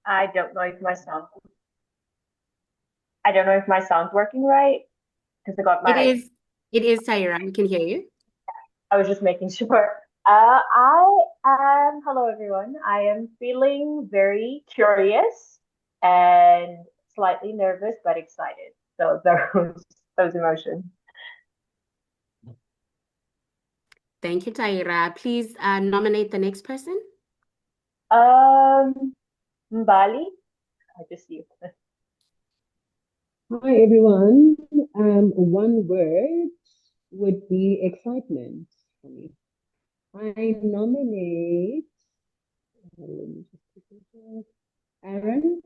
I don't know if my sound. I don't know if my sound's working right because I got It my. is, it is Tyra. We can hear you. I was just making sure. I am. Hello, everyone. I am feeling very curious and slightly nervous, but excited. So those emotions. Thank you, Tyra. Please nominate the next person. Um, Mbali. I just see you. Hi everyone. One word would be excitement for me. I nominate, let me just quickly check. Aaron.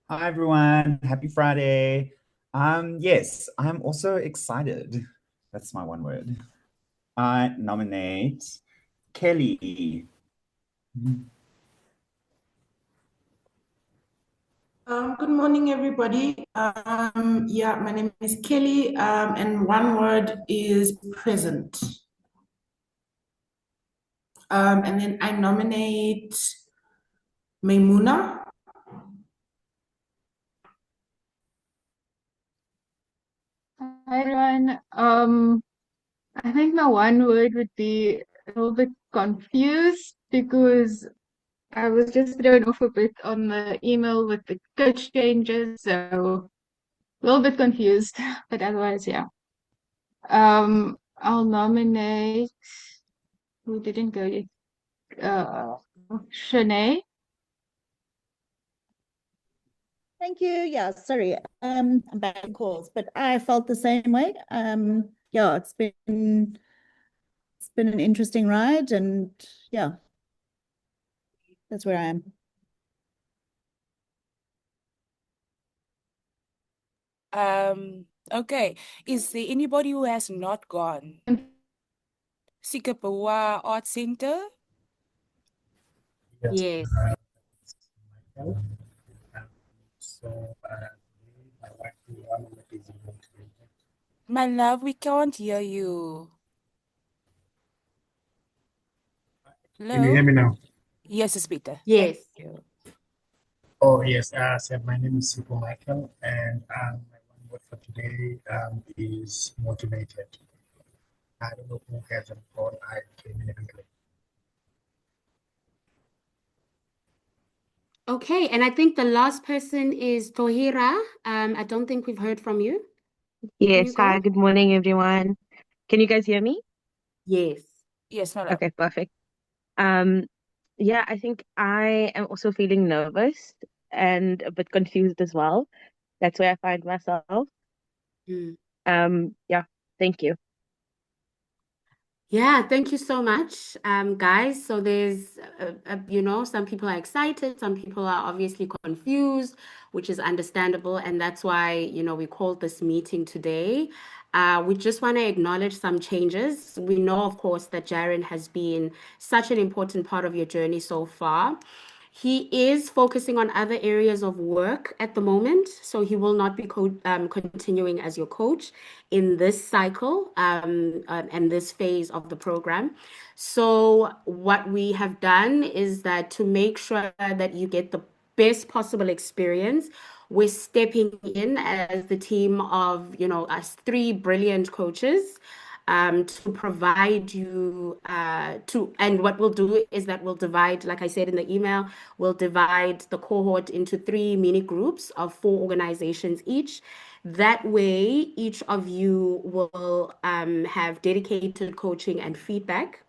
Hi everyone, happy Friday. Yes, I'm also excited. That's my one word. I nominate Kelly. Good morning, everybody. Yeah, my name is Kelly, and one word is present. And then I nominate Maimuna. Hi everyone. I think my one word would be a little bit confused because I was just thrown off a bit on the email with the coach changes, so a little bit confused, but otherwise, yeah. I'll nominate who didn't go yet. Uh, Shanae. Thank you. Yeah, sorry. I'm back in calls, but I felt the same way. Yeah, it's been an interesting ride, and yeah, that's where I am. Okay. Is there anybody who has not gone? Sikapuwa Art Center? Yes, Yes. myself. So, I like to nominate is motivated. My love, we can't hear you. Can you hear Hello? me now? Yes, it's better. Thank Yes. you. Oh, yes. So my name is Sipo Michael, and my one word for today is motivated. I don't know who hasn't gone. I came in a bit late. Okay, and I think the last person is Tohira. I don't think we've heard from you. Can you Yes, hi, go? good morning, everyone. Can you guys hear me? Yes. Yes, my love. Okay, perfect. Um, yeah, I think I am also feeling nervous and a bit confused as well. That's where I find myself. Mm. Yeah, thank you. Yeah, thank you so much, guys. So there's, some people are excited, some people are obviously confused, which is understandable, and that's why, we called this meeting today. We just want to acknowledge some changes. We know, of course, that Jaren has been such an important part of your journey so far. He is focusing on other areas of work at the moment, so he will not be continuing as your coach in this cycle and this phase of the program. So, what we have done is that to make sure that you get the best possible experience, we're stepping in as the team of, us three brilliant coaches to provide you and what we'll do is that we'll divide, like I said in the email, we'll divide the cohort into three mini groups of four organizations each. That way, each of you will have dedicated coaching and feedback.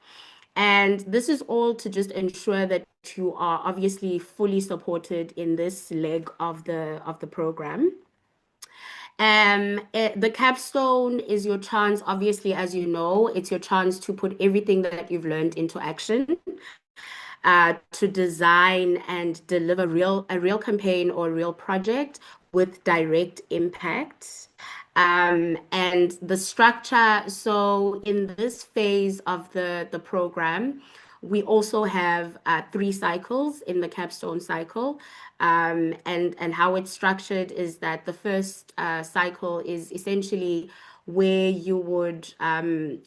And this is all to just ensure that you are obviously fully supported in this leg of the program. The capstone is your chance, obviously, as you know, it's your chance to put everything that you've learned into action, to design and deliver a real campaign or a real project with direct impact. And the structure, so in this phase of the program, we also have three cycles in the capstone cycle. And how it's structured is that the first cycle is essentially where you would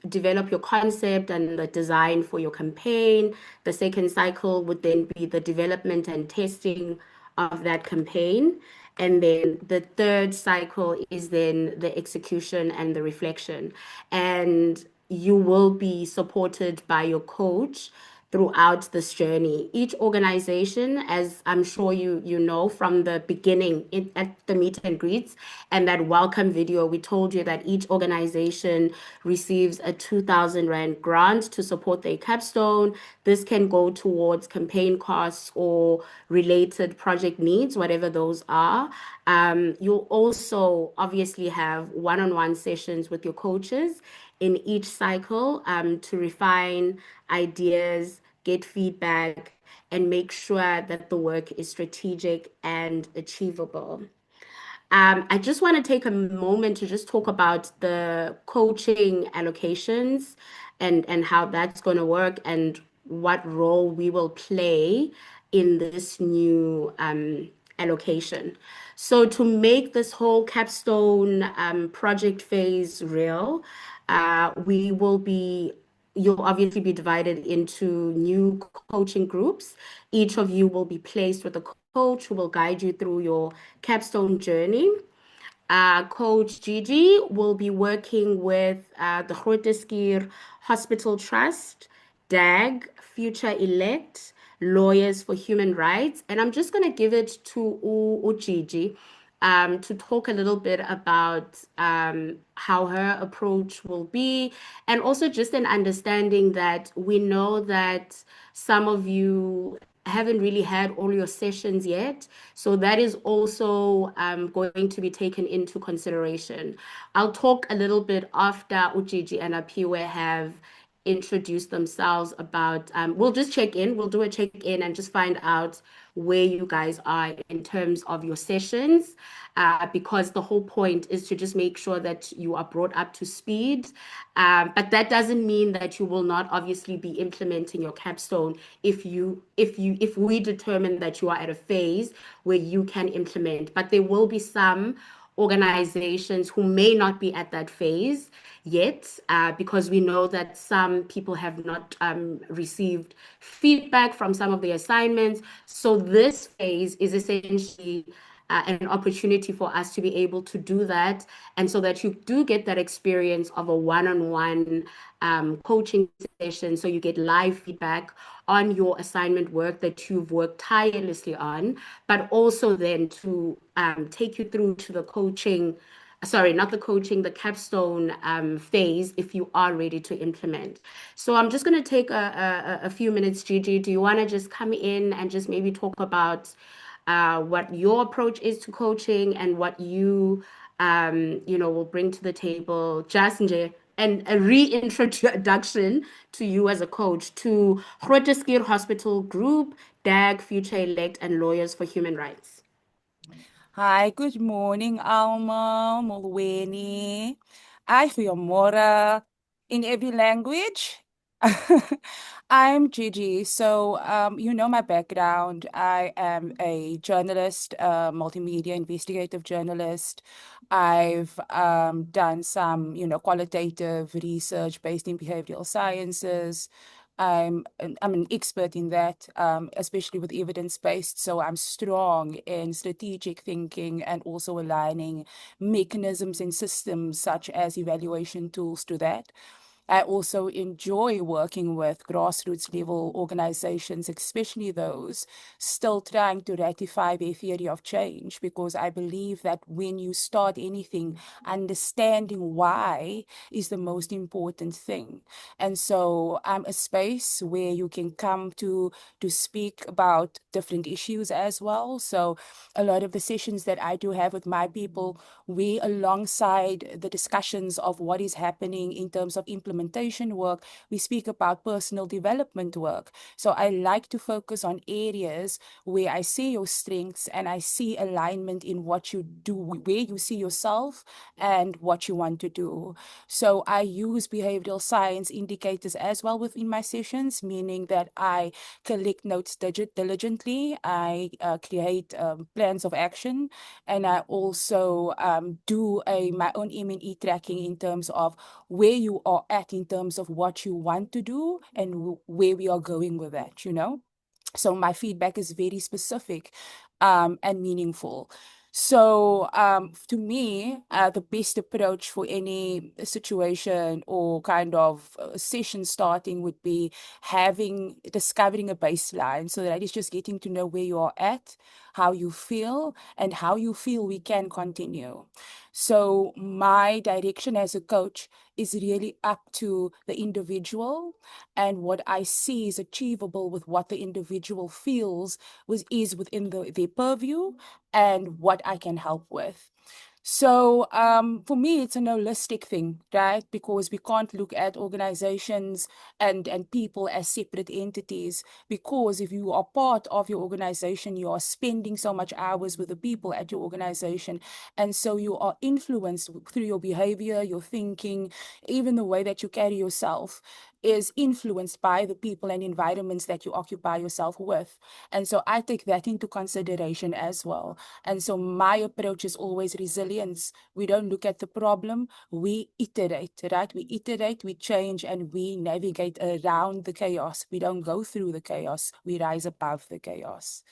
develop your concept and the design for your campaign. The second cycle would then be the development and testing of that campaign. And then the third cycle is then the execution and the reflection. And you will be supported by your coach throughout this journey. Each organization, as I'm sure you know from the beginning at the meet and greets and that welcome video, we told you that each organization receives a 2,000 Rand grant to support their capstone. This can go towards campaign costs or related project needs, whatever those are. You'll also obviously have one-on-one sessions with your coaches in each cycle to refine ideas, get feedback, and make sure that the work is strategic and achievable. I just want to take a moment to just talk about the coaching allocations and how that's going to work and what role we will play in this new allocation. So to make this whole capstone project phase real, we will be you'll obviously be divided into new coaching groups. Each of you will be placed with a coach who will guide you through your capstone journey. Coach Gigi will be working with the Grooteskier Hospital Trust, DAG, Future Elect, Lawyers for Human Rights. And I'm just going to give it to Gigi to talk a little bit about how her approach will be, and also just an understanding that we know that some of you haven't really had all your sessions yet. So that is also going to be taken into consideration. I'll talk a little bit after Ujiji and Apiwe have introduced themselves about, we'll just check in, we'll do a check in and just find out where you guys are in terms of your sessions, because the whole point is to just make sure that you are brought up to speed. But that doesn't mean that you will not obviously be implementing your capstone if we determine that you are at a phase where you can implement. But there will be some organizations who may not be at that phase yet, because we know that some people have not received feedback from some of the assignments. So this phase is essentially an opportunity for us to be able to do that, and so that you do get that experience of a one-on-one coaching session, so you get live feedback on your assignment work that you've worked tirelessly on, but also then to take you through to the coaching, sorry, not the coaching, the capstone phase if you are ready to implement. So I'm just going to take a few minutes. Gigi, do you want to just come in and just maybe talk about what your approach is to coaching and what you will bring to the table, just nje, and a reintroduction to you as a coach to Grooteskier Hospital Group, DAG, Future Elect, and Lawyers for Human Rights. Hi, good morning, Alma, Molweni. Ai, goeiemorgen in every language. I'm Gigi. So, you know my background. I am a journalist, multimedia investigative journalist. I've done some, qualitative research based in behavioral sciences. I'm an expert in that, especially with evidence-based. So I'm strong in strategic thinking and also aligning mechanisms and systems such as evaluation tools to that. I also enjoy working with grassroots level organizations, especially those still trying to ratify their theory of change, because I believe that when you start anything, understanding why is the most important thing. And so I'm a space where you can come to speak about different issues as well. So a lot of the sessions that I do have with my people, we alongside the discussions of what is happening in terms of implementation implementation work, we speak about personal development work. So I like to focus on areas where I see your strengths and I see alignment in what you do, where you see yourself and what you want to do. So I use behavioral science indicators as well within my sessions, meaning that I collect notes diligently, I create plans of action, and I also do my own M&E tracking in terms of where you are at in terms of what you want to do and where we are going with that, you know? So my feedback is very specific and meaningful. So to me, the best approach for any situation or kind of session starting would be discovering a baseline, so that is just getting to know where you are at, how you feel, and how you feel we can continue. So my direction as a coach is really up to the individual, and what I see is achievable with what the individual feels is within their purview and what I can help with. So for me, it's a holistic thing, right? Because we can't look at organizations and people as separate entities. Because if you are part of your organization, you are spending so much hours with the people at your organization. And so you are influenced through your behavior, your thinking, even the way that you carry yourself is influenced by the people and environments that you occupy yourself with. And so I take that into consideration as well. And so my approach is always resilience. We don't look at the problem, we iterate, right? We iterate, we change, and we navigate around the chaos. We don't go through the chaos, we rise above the chaos.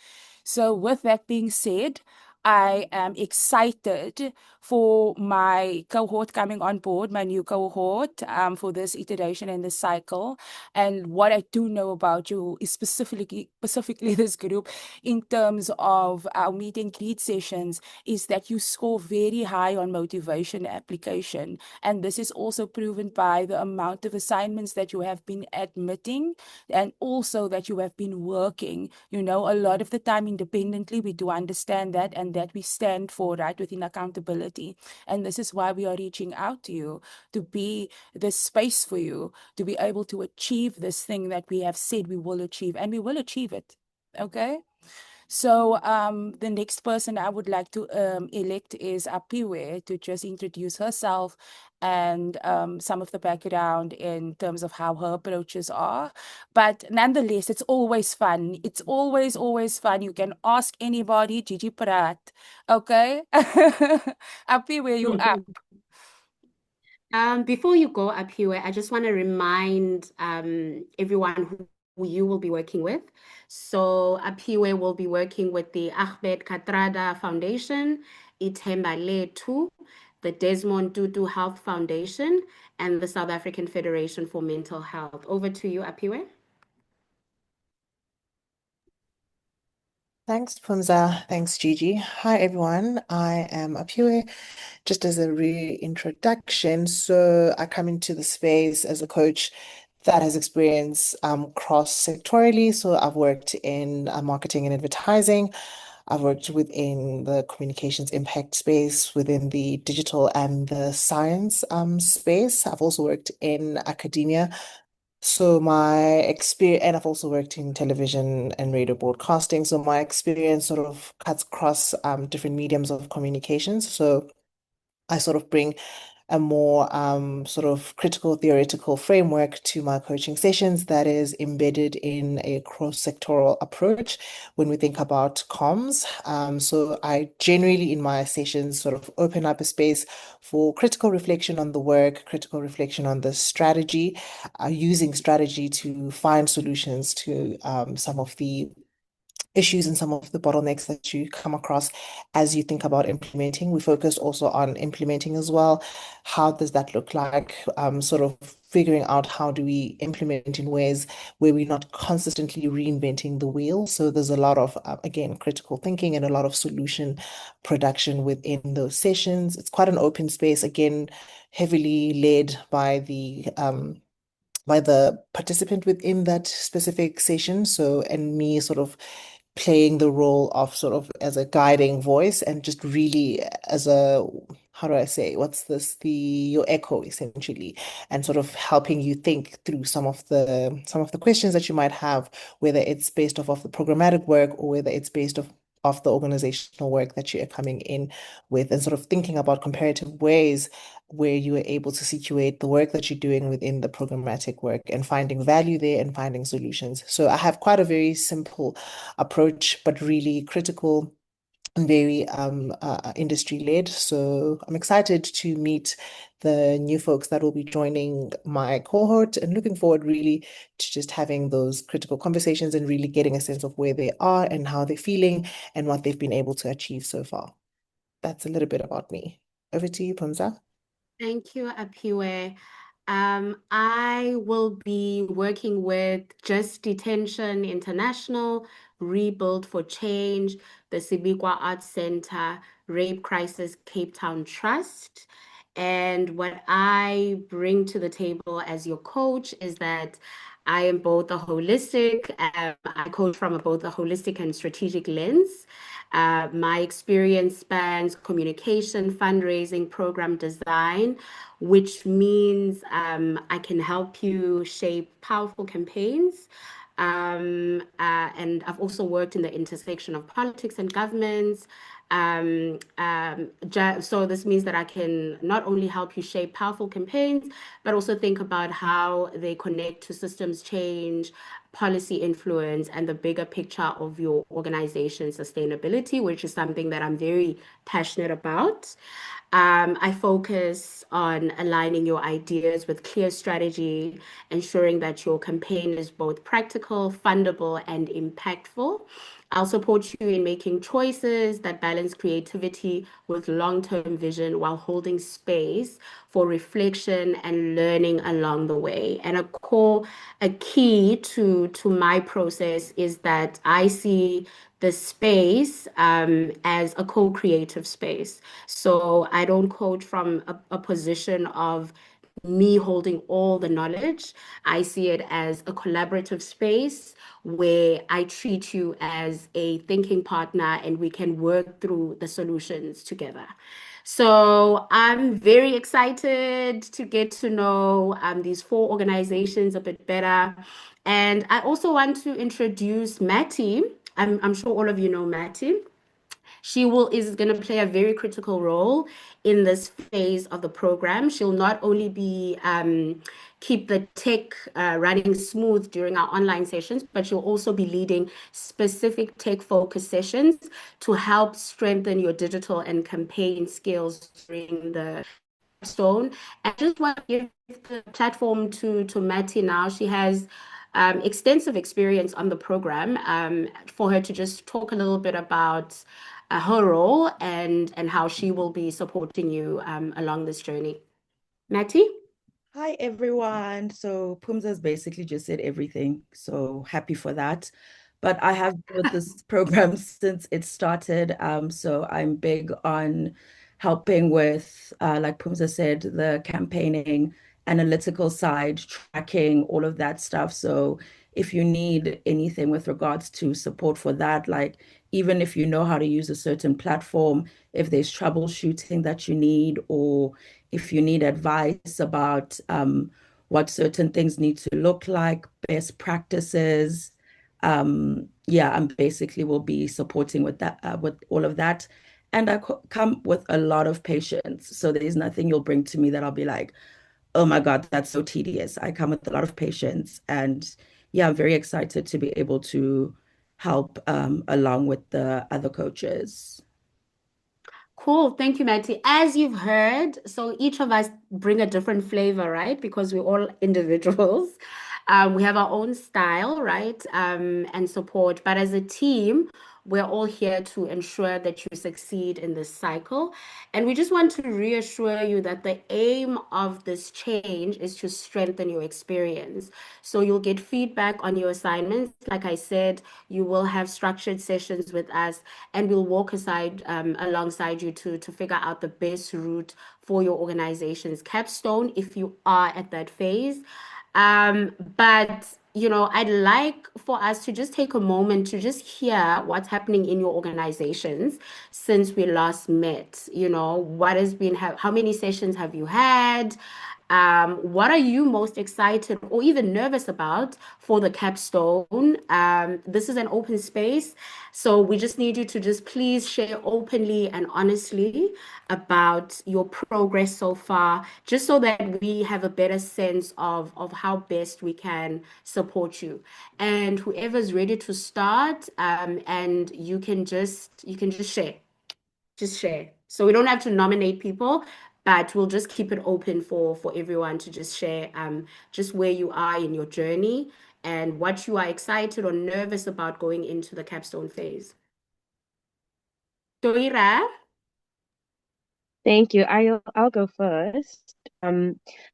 So with that being said, I am excited for my cohort coming on board, my new cohort, for this iteration and this cycle. And what I do know about you is specifically this group in terms of our meet and greet sessions is that you score very high on motivation application. And this is also proven by the amount of assignments that you have been admitting and also that you have been working. You know, a lot of the time independently, we do understand that and that we stand for, right, within accountability. And this is why we are reaching out to you, to be the space for you, to be able to achieve this thing that we have said we will achieve, and we will achieve it. Okay? So the next person I would like to elect is Apiwe to just introduce herself and some of the background in terms of how her approaches are. But nonetheless, it's always fun. It's always fun. You can ask anybody, Gigi Prat. Okay? Apiwe, you up. Before you go up here, I just want to remind everyone who you will be working with. So up here, we'll be working with the Ahmed Katrada Foundation, Itemba Letu, the Desmond Tutu Health Foundation, and the South African Federation for Mental Health. Over to you, Apiwe. Thanks, Pumza. Thanks, Gigi. Hi, everyone. I am Apiwe. Just as a reintroduction, so I come into the space as a coach that has experience cross-sectorally. So I've worked in marketing and advertising. I've worked within the communications impact space, within the digital and the science space. I've also worked in academia. So my experience, and I've also worked in television and radio broadcasting. So my experience sort of cuts across different mediums of communications. So I sort of bring a more sort of critical theoretical framework to my coaching sessions that is embedded in a cross-sectoral approach when we think about comms. So I generally in my sessions sort of open up a space for critical reflection on the work, critical reflection on the strategy, using strategy to find solutions to some of the issues and some of the bottlenecks that you come across as you think about implementing. We focus also on implementing as well. How does that look like? Sort of figuring out how do we implement in ways where we're not consistently reinventing the wheel. So there's a lot of, again, critical thinking and a lot of solution production within those sessions. It's quite an open space, again, heavily led by the participant within that specific session. So, and me sort of playing the role of sort of as a guiding voice and just really as a, how do I say, what's this, your echo essentially, and sort of helping you think through some of the questions that you might have, whether it's based off of the programmatic work or whether it's based off the organizational work that you are coming in with, and sort of thinking about comparative ways where you are able to situate the work that you're doing within the programmatic work and finding value there and finding solutions. So I have quite a very simple approach, but really critical and very industry led. So I'm excited to meet the new folks that will be joining my cohort and looking forward really to just having those critical conversations and really getting a sense of where they are and how they're feeling and what they've been able to achieve so far. That's a little bit about me. Over to you, Pumza. Thank you, Apiwe. I will be working with Just Detention International, Rebuild for Change, the Sibikwa Arts Center, Rape Crisis Cape Town Trust. And what I bring to the table as your coach is that I am both a holistic, I coach from both a holistic and strategic lens. My experience spans communication, fundraising, program design, which means I can help you shape powerful campaigns. And I've also worked in the intersection of politics and governments. So this means that I can not only help you shape powerful campaigns, but also think about how they connect to systems change, policy influence, and the bigger picture of your organization's sustainability, which is something that I'm very passionate about. I focus on aligning your ideas with clear strategy, ensuring that your campaign is both practical, fundable, and impactful. I'll support you in making choices that balance creativity with long-term vision while holding space for reflection and learning along the way. And a key to my process is that I see the space as a co-creative space. So I don't coach from a position of me holding all the knowledge. I see it as a collaborative space where I treat you as a thinking partner and we can work through the solutions together. So I'm very excited to get to know these four organizations a bit better. And I also want to introduce Matty. I'm sure all of you know Matty. She is going to play a very critical role in this phase of the program. She'll not only be keep the tech running smooth during our online sessions, but she'll also be leading specific tech focused sessions to help strengthen your digital and campaign skills during the Capstone. I just want to give the platform to Matty now. She has extensive experience on the program for her to just talk a little bit about her role and how she will be supporting you along this journey. Matty? Hi, everyone. So Pumza's basically just said everything. So happy for that. But I have built this program since it started. So I'm big on helping with, like Pumza said, the campaigning, analytical side, tracking, all of that stuff. So if you need anything with regards to support for that, like even if you know how to use a certain platform, if there's troubleshooting that you need, or if you need advice about what certain things need to look like, best practices. Yeah, I'm basically will be supporting with that, with all of that. And I come with a lot of patience. So there's nothing you'll bring to me that I'll be like, oh my God, that's so tedious. I come with a lot of patience. And yeah, I'm very excited to be able to help along with the other coaches. Cool. Thank you, Matty. As you've heard, so each of us bring a different flavor, right? Because we're all individuals. We have our own style, right? And support. But as a team, we're all here to ensure that you succeed in this cycle. And we just want to reassure you that the aim of this change is to strengthen your experience. So you'll get feedback on your assignments. Like I said, you will have structured sessions with us, and we'll walk alongside you to figure out the best route for your organization's capstone if you are at that phase. But I'd like for us to just take a moment to just hear what's happening in your organizations since we last met. What has been, how many sessions have you had? What are you most excited or even nervous about for the capstone? This is an open space, so we just need you to just please share openly and honestly about your progress so far, just so that we have a better sense of how best we can support you. And whoever's ready to start, and you can just share. Just share. So we don't have to nominate people, but we'll just keep it open for everyone to just share just where you are in your journey and what you are excited or nervous about going into the capstone phase. Toira? Thank you. I'll go first.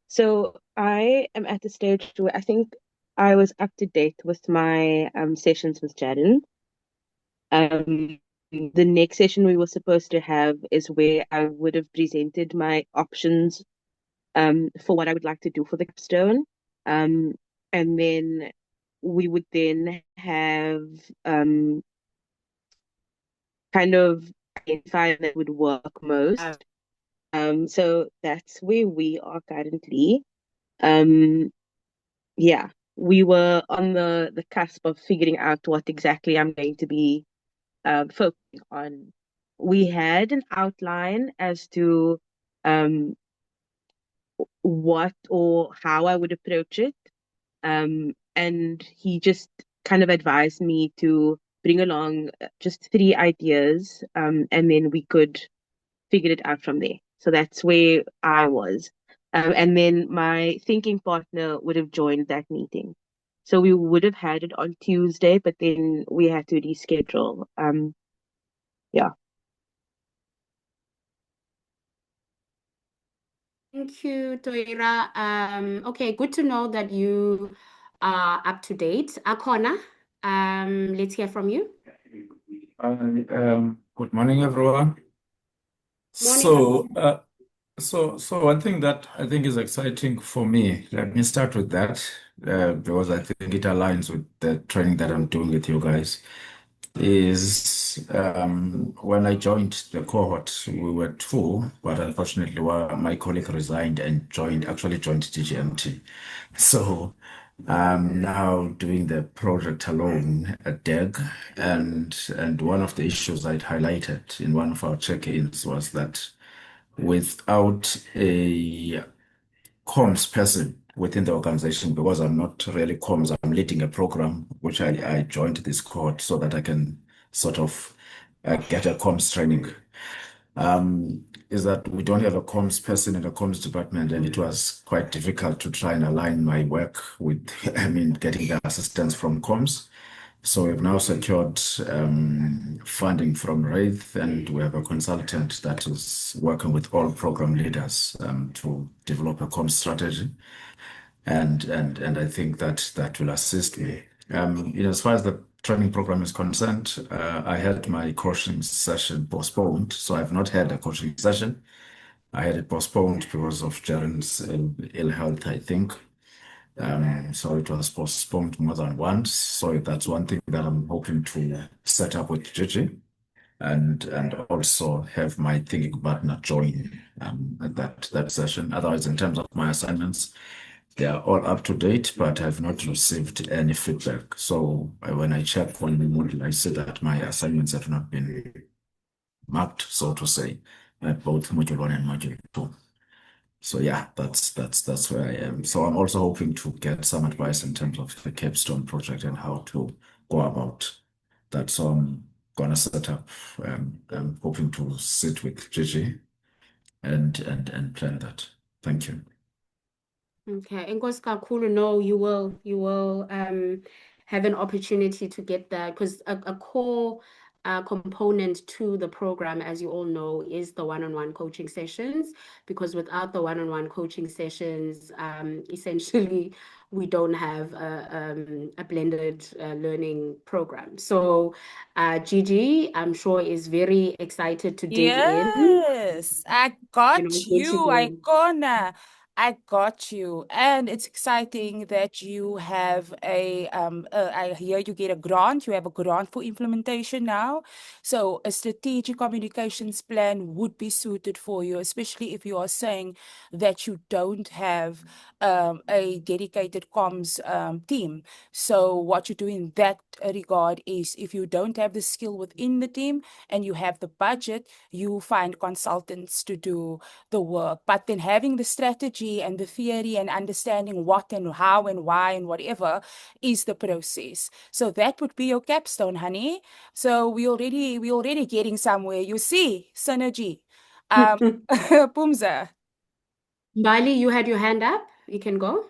So I am at the stage where I think I was up to date with my sessions with Jaden. The next session we were supposed to have is where I would have presented my options for what I would like to do for the capstone. And then we would then have kind of identify that would work most. So that's where we are currently. Yeah, we were on the cusp of figuring out what exactly I'm going to be focusing on. We had an outline as to um, what or how I would approach it. And he just kind of advised me to bring along just three ideas, and then we could figure it out from there. So that's where I was. And then my thinking partner would have joined that meeting. So we would have had it on Tuesday, but then we had to reschedule. Yeah. Thank you, Toira. Okay, good to know that you are up to date. Akona, let's hear from you. Good morning, everyone. Morning. So one thing that I think is exciting for me, let me start with that, because I think it aligns with the training that I'm doing with you guys, is when I joined the cohort, we were two, but unfortunately, my colleague resigned and actually joined GGMT. So I'm now doing the project alone at DEG, and one of the issues I'd highlighted in one of our check-ins was that without a comms person within the organization, because I'm not really comms, I'm leading a program which I joined this cohort so that I can sort of get a comms training. Is that we don't have a comms person in the comms department, and it was quite difficult to try and align my work with, I mean, getting the assistance from comms. So we've now secured funding from Wraith, and we have a consultant that is working with all program leaders to develop a comms strategy. And I think that will assist me. As far as the training program is concerned, I had my coaching session postponed, so I've not had a coaching session. I had it postponed because of Jaren's ill health, I think. So it was postponed more than once. So that's one thing that I'm hoping to set up with Gigi and also have my thinking partner join at that session. Otherwise, in terms of my assignments, they are all up to date, but I've not received any feedback. So when I check on the module, I see that my assignments have not been marked, so to say, at both module one and module two. So yeah, that's where I am. So I'm also hoping to get some advice in terms of the Capstone project and how to go about that. So I'm gonna set up. I'm hoping to sit with Gigi and plan that. Thank you. Okay, Enkosi kakhulu. No, you will have an opportunity to get that because a core component to the program, as you all know, is the one-on-one coaching sessions. Because without the one-on-one coaching sessions, essentially we don't have a blended learning program. So Gigi, I'm sure, is very excited to dig in, Yes, I got into you, the Icona. I got you. And it's exciting that you have I hear you get a grant. You have a grant for implementation now. So a strategic communications plan would be suited for you, especially if you are saying that you don't have a dedicated comms team. So what you do in that regard is if you don't have the skill within the team and you have the budget, you find consultants to do the work. But then having the strategy and the theory and understanding what and how and why and whatever is the process. So that would be your capstone, honey. So we already getting somewhere. You see, synergy. Um, Pumza. Bali, you had your hand up. You can go.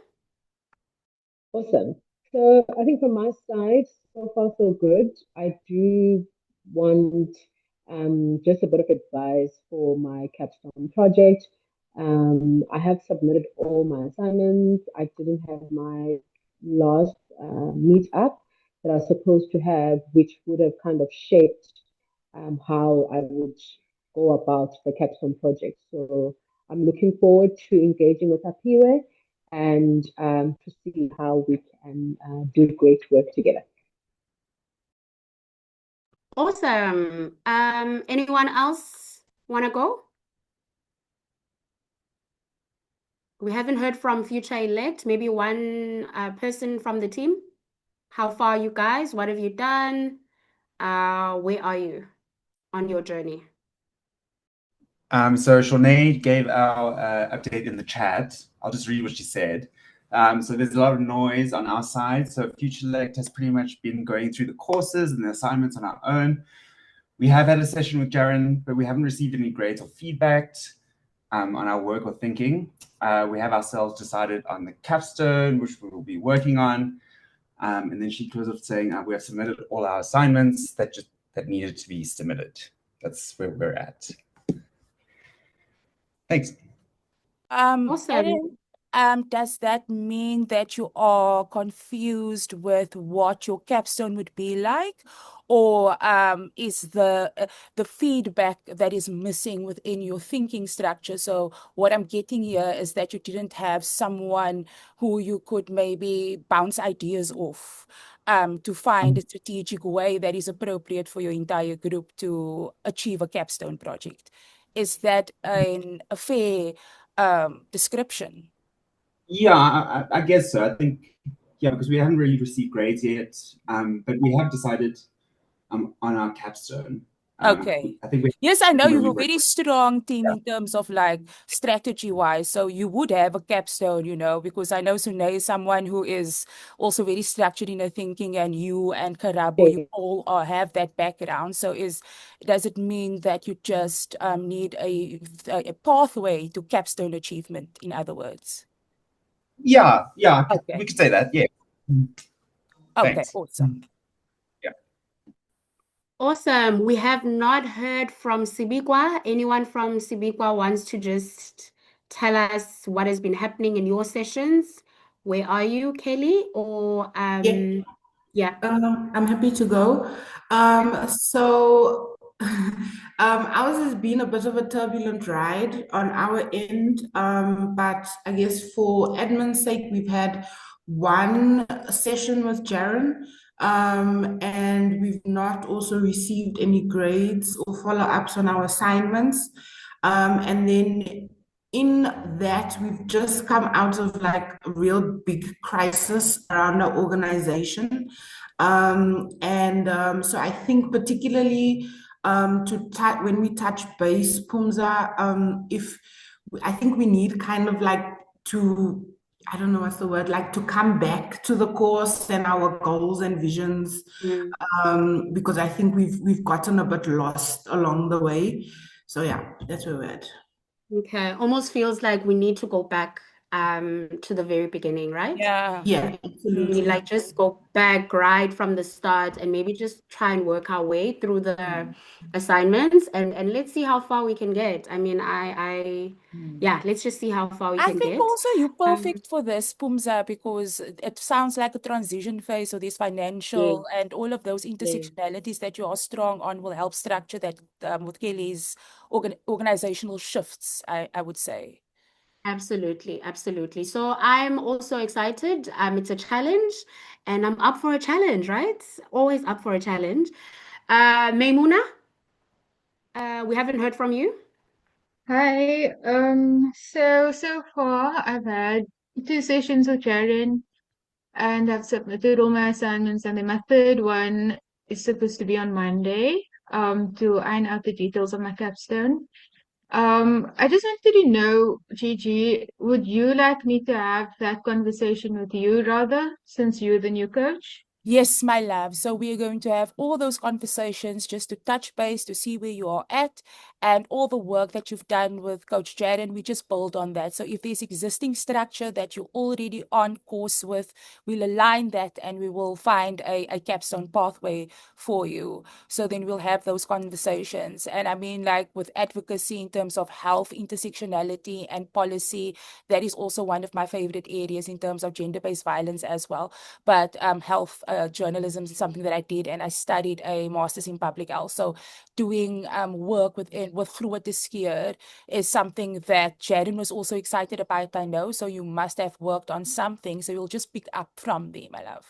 Awesome. So I think from my side, so far so good. I do want just a bit of advice for my capstone project. I have submitted all my assignments. I didn't have my last meet up that I was supposed to have, which would have kind of shaped how I would go about the capstone project. So I'm looking forward to engaging with Apiwe and to see how we can do great work together. Awesome. Anyone else want to go? We haven't heard from future elect. Maybe one person from the team. How far are you guys? What have you done? Where are you on your journey? So Shaunae gave our update in the chat. I'll just read what she said. So there's a lot of noise on our side. So Future Elect has pretty much been going through the courses and the assignments on our own. We have had a session with Jaren, but we haven't received any grades or feedback on our work or thinking. We have ourselves decided on the capstone, which we will be working on. And then she closed off saying we have submitted all our assignments that needed to be submitted. That's where we're at. Thanks. Awesome. And does that mean that you are confused with what your capstone would be like? Or is the feedback that is missing within your thinking structure? So what I'm getting here is that you didn't have someone who you could maybe bounce ideas off to find a strategic way that is appropriate for your entire group to achieve a capstone project. Is that a fair description? Yeah, I guess so. I think, yeah, because we haven't really received grades yet, but we have decided on our capstone. Okay. I think we Yes, I know where you have we a were. very strong team in terms of like strategy wise. So you would have a capstone, because I know Sune is someone who is also very structured in her thinking, and you and Karabo, you all have that background. So does it mean that you just need a pathway to capstone achievement, in other words? Yeah, Okay. we could say that. Yeah. Okay, Thanks. awesome. Yeah. Awesome. We have not heard from Sibikwa. Anyone from Sibikwa wants to just tell us what has been happening in your sessions? Where are you, Kelly? Or Yeah. yeah. I'm happy to go. So ours has been a bit of a turbulent ride on our end, but I guess for admin's sake, we've had one session with Jaren, and we've not also received any grades or follow-ups on our assignments. And then in that, we've just come out of like a real big crisis around our organization. So I think particularly when we touch base, Pumza, if I think we need kind of like to, I don't know what's the word, like to come back to the course and our goals and visions, because I think we've gotten a bit lost along the way. So yeah, that's where we're at. Okay. Almost feels like we need to go back to the very beginning, right? Yeah. Yeah, absolutely. Like just go back right from the start and maybe just try and work our way through the assignments and let's see how far we can get. I mean, yeah, let's just see how far we I can think get. also you're perfect for this, Pumza, because it sounds like a transition phase. So this Yeah, financial and all of those yeah. intersectionalities that you are strong on will help structure that with Kelly's organizational shifts, I would say. Absolutely, absolutely. So I'm also excited. It's a challenge, and I'm up for a challenge, right? Always up for a challenge. Maimuna, we haven't heard from you. Hi. So far I've had 2 sessions with Jaren and I've submitted all my assignments, and then my third one is supposed to be on Monday, to iron out the details of my capstone. I just wanted to know, Gigi, would you like me to have that conversation with you rather, since you're the new coach? Yes, my love. So we are going to have all those conversations just to touch base to see where you are at and all the work that you've done with Coach Jaden. We just build on that. So if there's existing structure that you're already on course with, we'll align that and we will find a capstone pathway for you. So then we'll have those conversations. And I mean, like with advocacy in terms of health, intersectionality, and policy, that is also one of my favorite areas in terms of gender-based violence as well. But health journalism is something that I did, and I studied a master's in public health. So doing work with fluid disgear is something that Jaden was also excited about, I know. So you must have worked on something. So you'll just pick up from there, my love.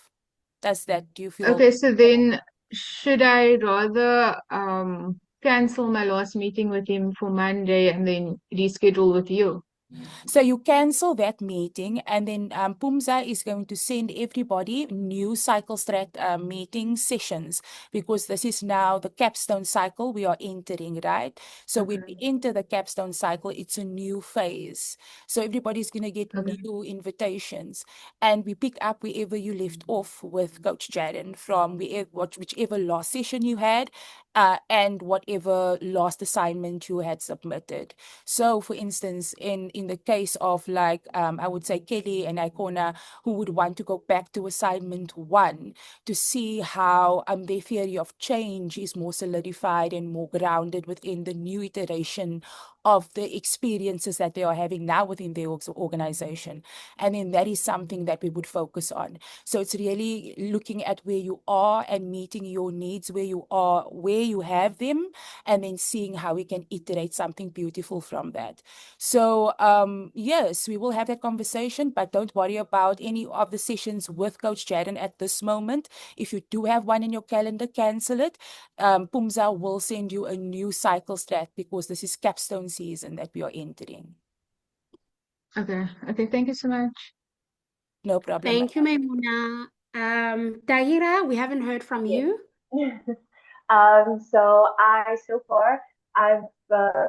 Do you feel? Okay, so then should I rather cancel my last meeting with him for Monday and then reschedule with you? So you cancel that meeting, and then Pumza is going to send everybody new cycle strat meeting sessions, because this is now the capstone cycle we are entering, right? So when we enter the capstone cycle, it's a new phase. So everybody's going to get Okay. new invitations, and we pick up wherever you left off with Coach Jaden from whichever last session you had, and whatever last assignment you had submitted. So, for instance, in the case of like I would say Kelly and Icona, who would want to go back to assignment 1 to see how their theory of change is more solidified and more grounded within the new iteration of the experiences that they are having now within their organization. And then that is something that we would focus on. So it's really looking at where you are and meeting your needs where you are, where you have them, and then seeing how we can iterate something beautiful from that. So yes, we will have that conversation, but don't worry about any of the sessions with Coach Jaden at this moment. If you do have one in your calendar, cancel it. Pumza will send you a new cycle strat, because this is capstone season that we are entering. Okay. Okay. Thank you so much. No problem. Thank you, Maimuna. Tahira, we haven't heard from Yes. you. So I so far I've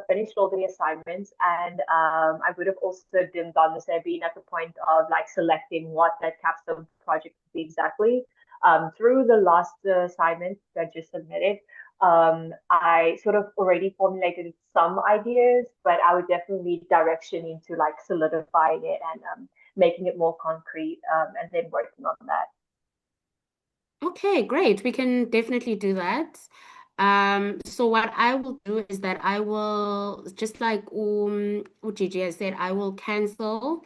finished all the assignments, and I would have also done on this being at the point of like selecting what that capstone project would be exactly. Through the last assignment that I just submitted, I sort of already formulated some ideas, but I would definitely need direction into like solidifying it and making it more concrete, and then working on that. Okay, great. We can definitely do that. So what I will do is that I will, just like Ujiji has said, I will cancel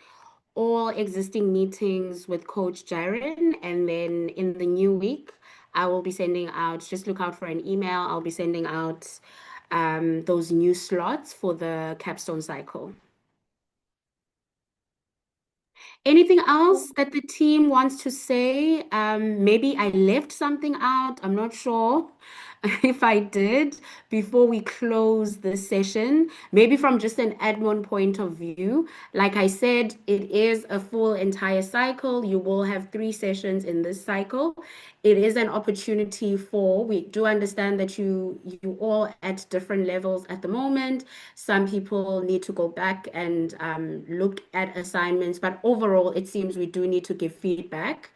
all existing meetings with Coach Jaren, and then in the new week, I will be sending out, just look out for an email. I'll be sending out those new slots for the capstone cycle. Anything else that the team wants to say? Maybe I left something out. I'm not sure if I did before we close the session. Maybe from just an admin point of view. Like I said, it is a full entire cycle. You will have 3 sessions in this cycle. It is an opportunity for, we do understand that you all at different levels at the moment. Some people need to go back and look at assignments, but overall, it seems we do need to give feedback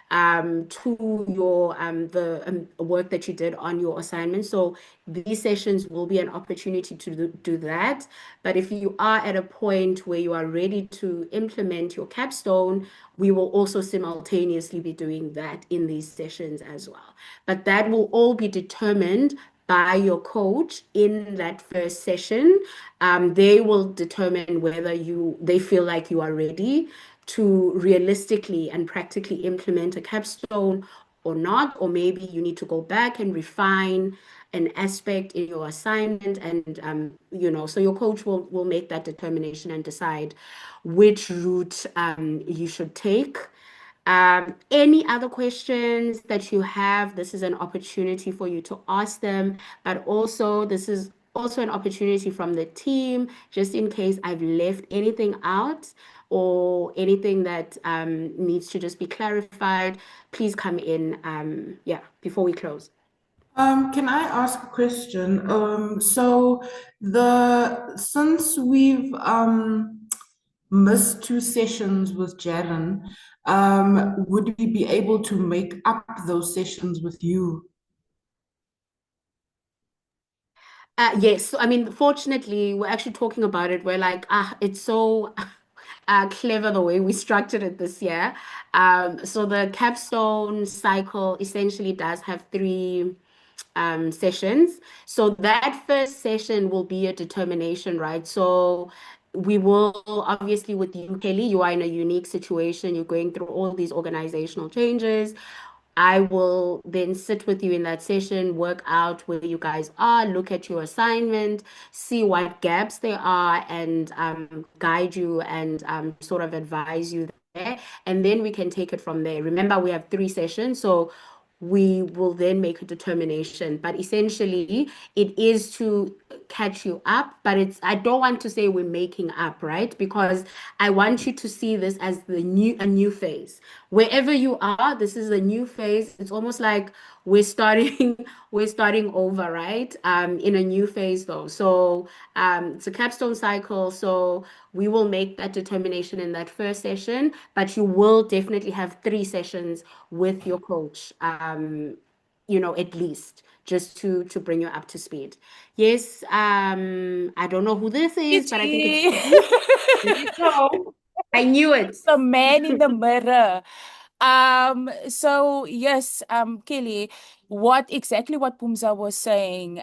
to your the work that you did on your assignment. So these sessions will be an opportunity to do that. But if you are at a point where you are ready to implement your capstone, we will also simultaneously be doing that in these sessions as well. But that will all be determined by your coach in that first session. They will determine whether they feel like you are ready to realistically and practically implement a capstone or not, or maybe you need to go back and refine an aspect in your assignment, and so your coach will make that determination and decide which route you should take. Any other questions that you have, this is an opportunity for you to ask them, but also this is also an opportunity from the team, just in case I've left anything out or anything that needs to just be clarified. Please come in, before we close. Can I ask a question? So since we've missed 2 sessions with Jaren, would we be able to make up those sessions with you? Yes, so I mean, fortunately, we're actually talking about it. We're like, it's so clever the way we structured it this year. So the capstone cycle essentially does have 3 sessions. So that first session will be a determination, right? So we will obviously, with you, Kelly, you are in a unique situation. You're going through all these organizational changes. I will then sit with you in that session, work out where you guys are, look at your assignment, see what gaps there are, and guide you and sort of advise you there. And then we can take it from there. Remember, we have 3 sessions, so we will then make a determination. But essentially, it is to catch you up. But I don't want to say we're making up, right? Because I want you to see this as a new phase. Wherever you are, this is a new phase. It's almost like we're starting we're starting over, right? In a new phase though. So it's a capstone cycle. So we will make that determination in that first session, but you will definitely have 3 sessions with your coach, at least just to bring you up to speed. Yes, I don't know who this is, but I think it's Gigi. Gigi. There you go. I knew it. The man in the mirror. So yes, Kelly, exactly what Pumza was saying,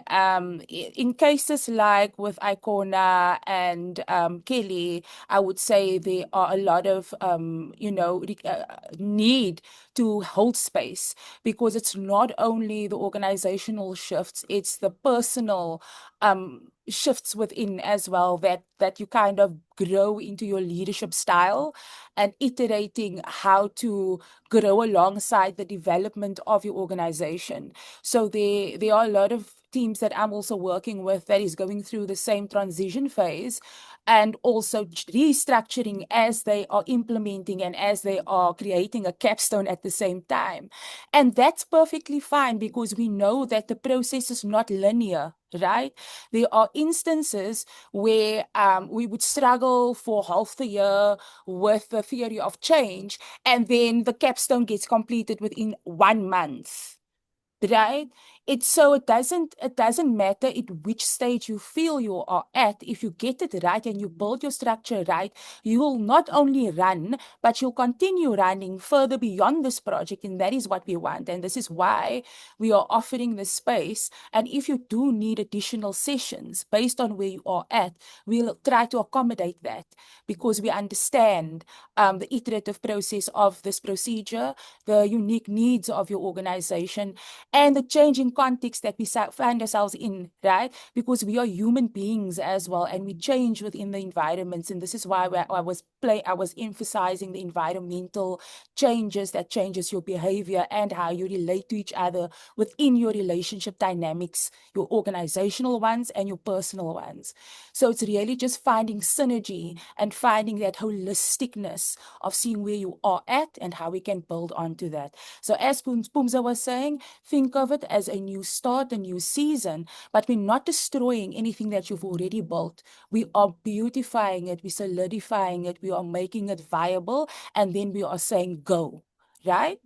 in cases like with Icona and Kelly, I would say there are a lot of need to hold space, because it's not only the organizational shifts, it's the personal shifts within as well, that you kind of grow into your leadership style, and iterating how to grow alongside the development of your organization. So there are a lot of teams that I'm also working with that is going through the same transition phase, and also restructuring as they are implementing and as they are creating a capstone at the same time. And that's perfectly fine, because we know that the process is not linear, right? There are instances where we would struggle for half the year with the theory of change, and then the capstone gets completed within 1 month, right? It doesn't matter at which stage you feel you are at. If you get it right and you build your structure right, you will not only run, but you'll continue running further beyond this project. And that is what we want. And this is why we are offering this space. And if you do need additional sessions based on where you are at, we'll try to accommodate that, because we understand the iterative process of this procedure, the unique needs of your organization, and the changing context that we find ourselves in, right? Because we are human beings as well, and we change within the environments. And this is why I was emphasizing the environmental changes that changes your behavior and how you relate to each other within your relationship dynamics, your organizational ones and your personal ones. So it's really just finding synergy and finding that holisticness of seeing where you are at and how we can build onto that. So as Pumza was saying, think of it as a new start, a new season, but we're not destroying anything that you've already built. We are beautifying it, we're solidifying it, we are making it viable, and then we are saying go, right?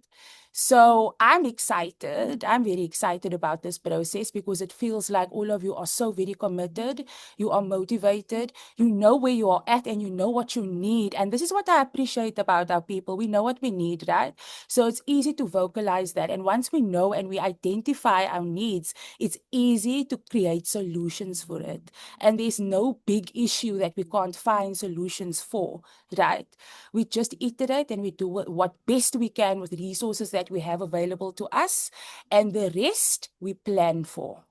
So I'm excited. I'm very excited about this process, because it feels like all of you are so very committed. You are motivated. You know where you are at, and you know what you need. And this is what I appreciate about our people. We know what we need, right? So it's easy to vocalize that. And once we know and we identify our needs, it's easy to create solutions for it. And there's no big issue that we can't find solutions for, right? We just iterate and we do what best we can with resources that we have available to us, and the rest we plan for.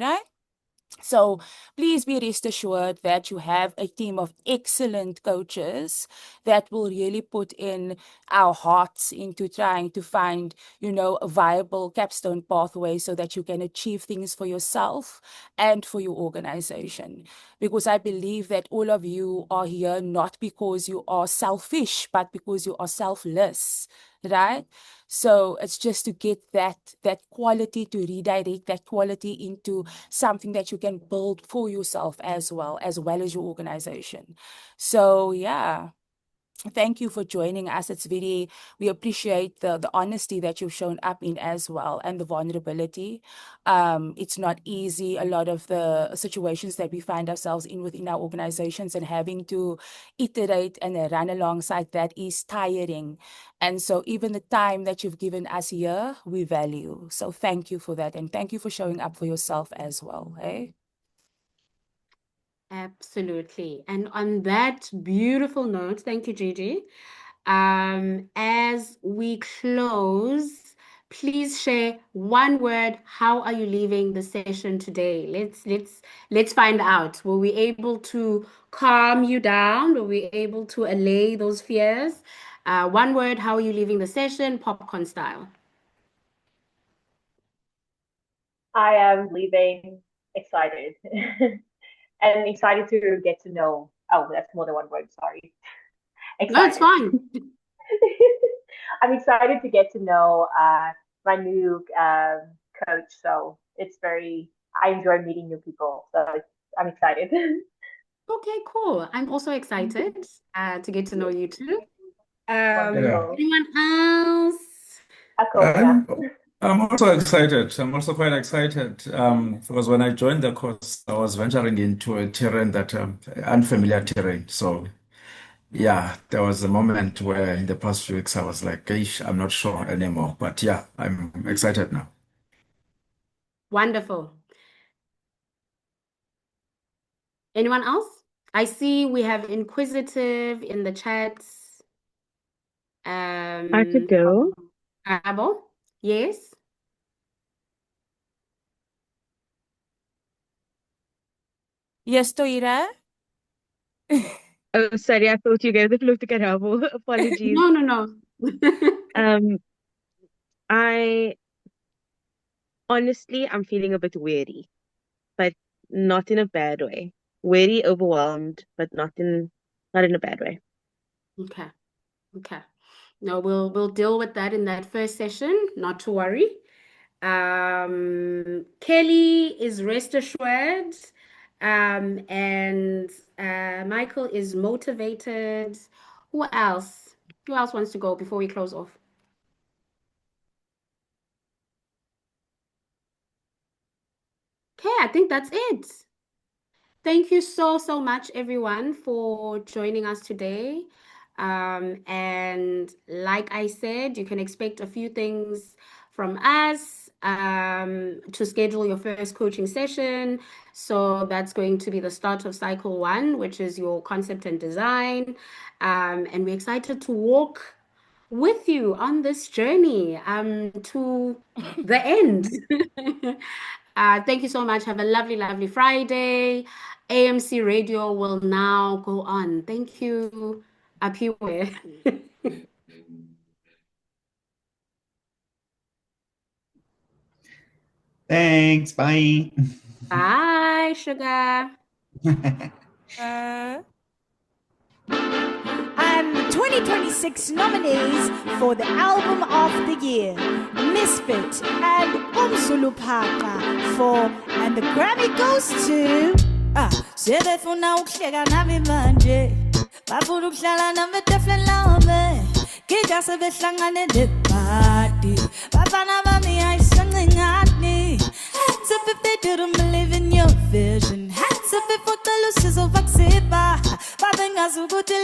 right? So please be rest assured that you have a team of excellent coaches that will really put in our hearts into trying to find, a viable capstone pathway so that you can achieve things for yourself and for your organization. Because I believe that all of you are here not because you are selfish, but because you are selfless, right? So it's just to get that quality, to redirect that quality into something that you can build for yourself as well as your organization. So yeah, thank you for joining us. We appreciate the honesty that you've shown up in as well, and the vulnerability. It's not easy, a lot of the situations that we find ourselves in within our organizations, and having to iterate and run alongside that is tiring. And so even the time that you've given us here, we value. So thank you for that, and thank you for showing up for yourself as well. Hey? Absolutely. And on that beautiful note, thank you, Gigi. As we close, please share one word. How are you leaving the session today? Let's find out. Were we able to calm you down? Were we able to allay those fears? One word. How are you leaving the session? Popcorn style. I am leaving excited and excited to get to know. Oh, that's more than one word. Sorry. No, it's Excited. fine. I'm excited to get to know my new coach. So I enjoy meeting new people. So I'm excited. Okay, cool. I'm also excited to get to know you too. Wonderful. Anyone else? Akobia. I'm also excited. I'm also quite excited because when I joined the course, I was venturing into a terrain that unfamiliar terrain. So yeah, there was a moment where in the past few weeks I was like, "Ish, I'm not sure anymore." But yeah, I'm excited now. Wonderful. Anyone else? I see we have inquisitive in the chats. I could go. Abo? Yes. Yes, Toira? Oh, sorry, I thought you gave the floor to Karabo. Apologies. No. Um, I honestly, I'm feeling a bit weary, but not in a bad way. Weary, overwhelmed, but not in a bad way. Okay. No, we'll deal with that in that first session, not to worry. Kelly is rest assured, and Michael is motivated. Who else? Who else wants to go before we close off? Okay, I think that's it. Thank you so much, everyone, for joining us today. And like I said, you can expect a few things from us to schedule your first coaching session. So that's going to be the start of cycle 1, which is your concept and design. And we're excited to walk with you on this journey to the end. Thank you so much. Have a lovely Friday. AMC Radio will now go on. Thank you, Apiwe. Thanks. Bye. Bye, sugar. And the 2026 nominees for the Album of the Year, Misfit and Umsulupaka and the Grammy goes to sebefuna ukuhleka nami manje bafuna ukuhlala nami etafuleni ngika sebehlangane nebhadi bafana bami ayisancingani. Hands up if they didn't believe in your vision. Hands up if ucela usizo vakusiba babengazi ukuthi